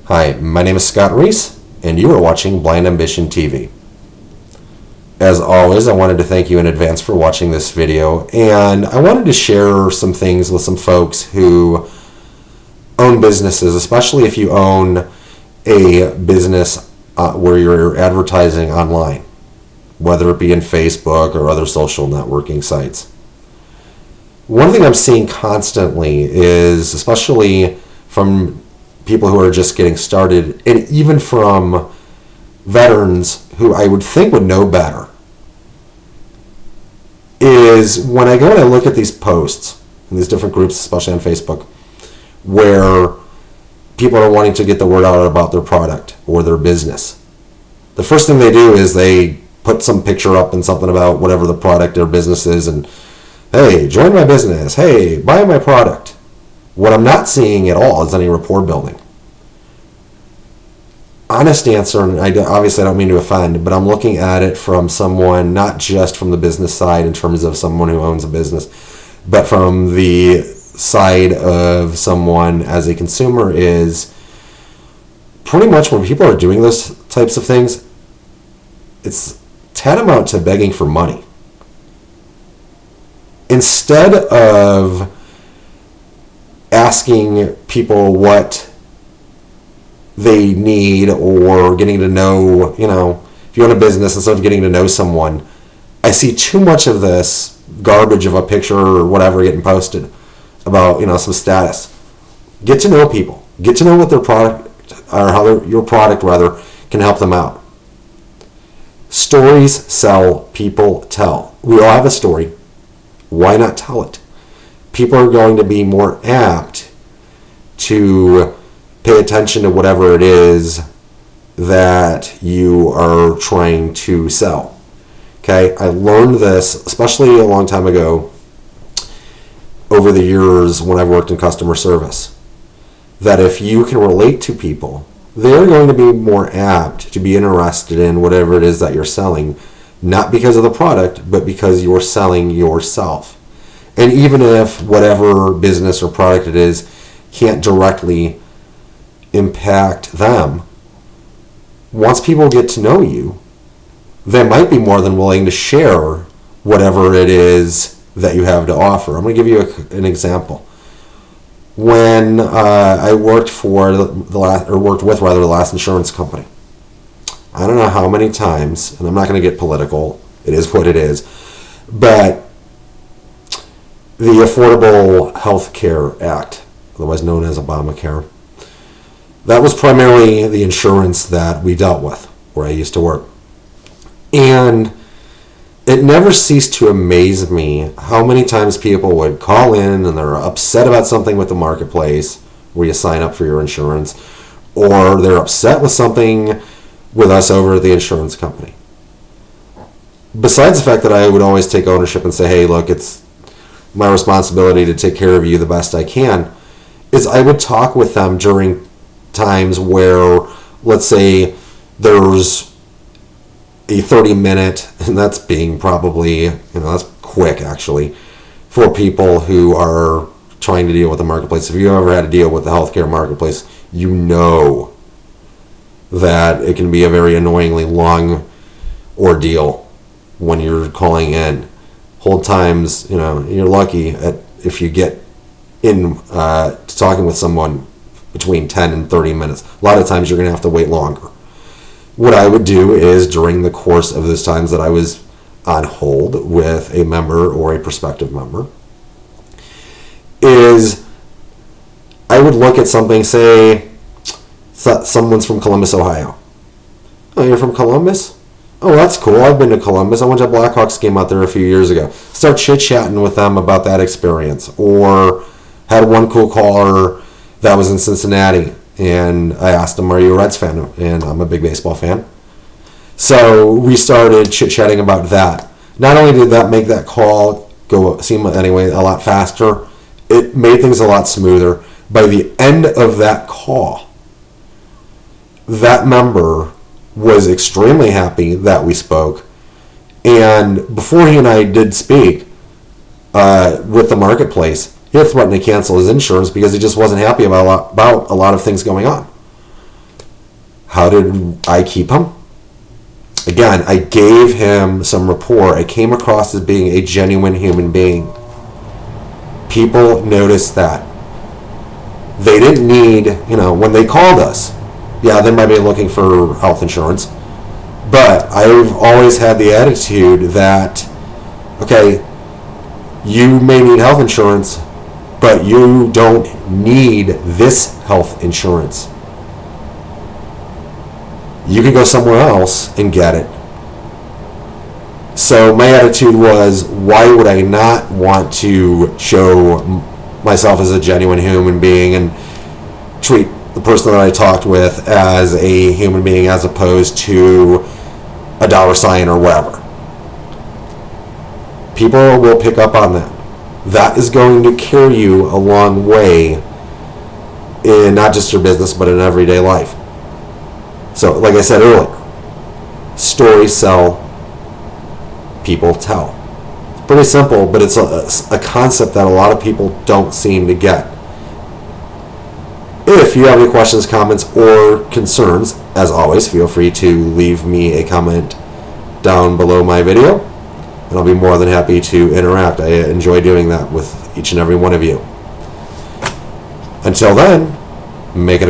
Hi, my name is Scott Reese, and you are watching Blind Ambition TV. As always, I wanted to thank you in advance for watching this video, and I wanted to share some things with some folks who own businesses, especially if you own a business where you're advertising online, whether it be in Facebook or other social networking sites. One thing I'm seeing constantly is, especially from people who are just getting started, and even from veterans who I would think would know better, is when I go and I look at these posts in these different groups, especially on Facebook, where people are wanting to get the word out about their product or their business. The first thing they do is they put some picture up and something about whatever the product or business is, and hey, join my business, hey, buy my product. What I'm not seeing at all is any rapport building. Honest answer, and obviously I don't mean to offend, but I'm looking at it from someone, not just from the business side in terms of someone who owns a business, but from the side of someone as a consumer, is pretty much when people are doing those types of things, it's tantamount to begging for money. Instead of asking people what they need or getting to know, if you own a business, instead of getting to know someone, I see too much of this garbage of a picture or whatever getting posted about, some status. Get to know people. Get to know what their product, or how your product rather, can help them out. Stories sell, people tell. We all have a story. Why not tell it? People are going to be more apt to pay attention to whatever it is that you are trying to sell. Okay, I learned this, especially a long time ago, over the years when I've worked in customer service, that if you can relate to people, they're going to be more apt to be interested in whatever it is that you're selling, not because of the product, but because you're selling yourself. And even if whatever business or product it is can't directly impact them, once people get to know you, they might be more than willing to share whatever it is that you have to offer. I'm going to give you an example. When I worked for the last insurance company, I don't know how many times, and I'm not going to get political, it is what it is, but the Affordable Health Care Act, otherwise known as Obamacare, that was primarily the insurance that we dealt with where I used to work. And it never ceased to amaze me how many times people would call in and they're upset about something with the marketplace where you sign up for your insurance, or they're upset with something with us over at the insurance company. Besides the fact that I would always take ownership and say, hey, look, it's my responsibility to take care of you the best I can, is I would talk with them during times where, let's say, there's a 30-minute, and that's being probably, that's quick actually, for people who are trying to deal with the marketplace. If you ever had to deal with the healthcare marketplace, you know that it can be a very annoyingly long ordeal when you're calling in. Hold times, you're lucky if you get in to talking with someone between 10 and 30 minutes. A lot of times you're going to have to wait longer. What I would do is, during the course of those times that I was on hold with a member or a prospective member, is I would look at something, say someone's from Columbus, Ohio. Oh, you're from Columbus? Oh, that's cool. I've been to Columbus. I went to a Blackhawks game out there a few years ago. Start chit-chatting with them about that experience. Or had one cool caller that was in Cincinnati, and I asked him, are you a Reds fan? And I'm a big baseball fan. So we started chit-chatting about that. Not only did that make that call seem anyway a lot faster, it made things a lot smoother. By the end of that call, that member was extremely happy that we spoke. And before he and I did speak with the marketplace, he had threatened to cancel his insurance because he just wasn't happy about a lot of things going on. How did I keep him? Again, I gave him some rapport. I came across as being a genuine human being. People noticed that. They didn't need, when they called us, yeah, they might be looking for health insurance, but I've always had the attitude that, okay, you may need health insurance, but you don't need this health insurance. You can go somewhere else and get it. So my attitude was, why would I not want to show myself as a genuine human being and treat the person that I talked with as a human being as opposed to a dollar sign or whatever? People will pick up on that. That is going to carry you a long way in not just your business, but in everyday life. So, like I said earlier, stories sell, people tell. It's pretty simple, but it's a concept that a lot of people don't seem to get. If you have any questions, comments, or concerns, as always, feel free to leave me a comment down below my video, and I'll be more than happy to interact. I enjoy doing that with each and every one of you. Until then, make it